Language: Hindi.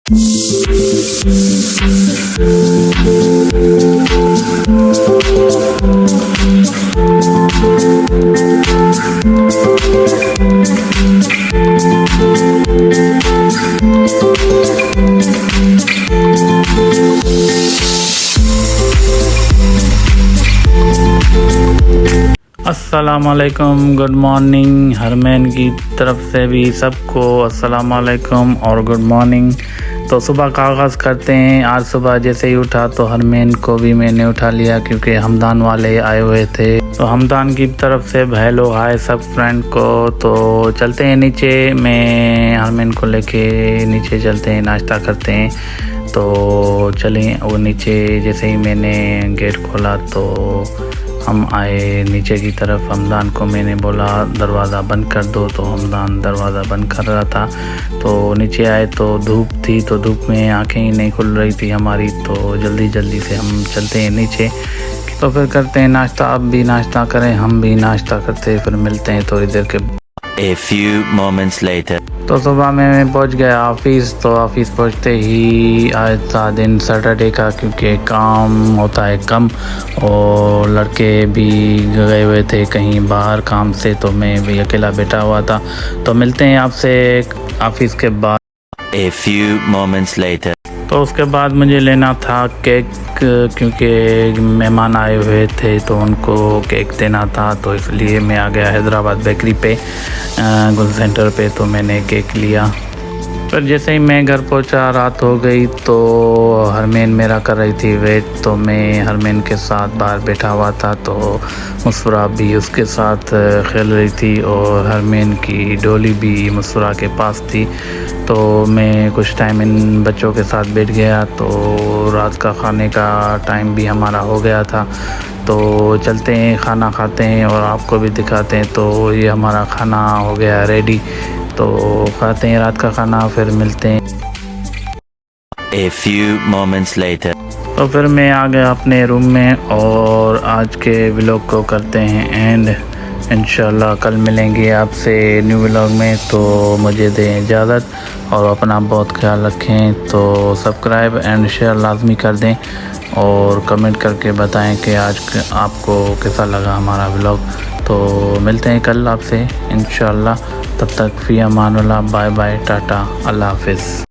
अस्सलामुअलैकुम, गुड मॉर्निंग। हरमैन की तरफ से भी सबको अस्सलामुअलैकुम और गुड मॉर्निंग। तो सुबह का आगाज़ करते हैं। आज सुबह जैसे ही उठा तो हरमैन को भी मैंने उठा लिया क्योंकि हमदान वाले आए हुए थे। तो हमदान की तरफ से हेलो हाय सब फ्रेंड को। तो चलते हैं नीचे, मैं हरमैन को लेके नीचे चलते हैं, नाश्ता करते हैं। तो चलें, वो नीचे जैसे ही मैंने गेट खोला तो हम आए नीचे की तरफ। हमदान को मैंने बोला दरवाज़ा बंद कर दो, तो हमदान दरवाज़ा बंद कर रहा था। तो नीचे आए तो धूप थी, तो धूप में आंखें ही नहीं खुल रही थी हमारी। तो जल्दी जल्दी से हम चलते हैं नीचे। तो फिर करते हैं नाश्ता, आप भी नाश्ता करें, हम भी नाश्ता करते, फिर मिलते हैं थोड़ी देर के। A few moments later. तो सुबह में मैं पहुंच गया ऑफिस। तो ऑफिस पहुंचते ही आज था दिन सैटरडे का, क्योंकि काम होता है कम और लड़के भी गए हुए थे कहीं बाहर काम से, तो मैं भी अकेला बैठा हुआ था। तो मिलते हैं आपसे ऑफिस के बाद। A few moments later. तो उसके बाद मुझे लेना था केक, क्योंकि मेहमान आए हुए थे तो उनको केक देना था। तो इसलिए मैं आ गया हैदराबाद बेकरी पे, गुल सेंटर पे। तो मैंने केक लिया। फिर जैसे ही मैं घर पहुंचा रात हो गई। तो हरमैन मेरा कर रही थी वेट, तो मैं हरमैन के साथ बाहर बैठा हुआ था। तो मुस्फरा भी उसके साथ खेल रही थी और हरमैन की डोली भी मुस्फरा के पास थी। तो मैं कुछ टाइम इन बच्चों के साथ बैठ गया। तो रात का खाने का टाइम भी हमारा हो गया था। तो चलते हैं, खाना खाते हैं और आपको भी दिखाते हैं। तो ये हमारा खाना हो गया रेडी, तो खाते हैं रात का खाना, फिर मिलते हैं। A few moments later. तो फिर मैं आ गया अपने रूम में और आज के व्लॉग को करते हैं एंड। इंशाल्लाह कल मिलेंगे आपसे न्यू व्लॉग में। तो मुझे दें इजाज़त और अपना बहुत ख्याल रखें। तो सब्सक्राइब एंड शेयर लाजमी कर दें और कमेंट करके बताएं कि आज आपको कैसा लगा हमारा व्लॉग। तो मिलते हैं कल आपसे इंशाल्लाह। तब तक फ़ी अमानुल्लाह, बाय बाय, टाटा, अल्लाह हाफिज़।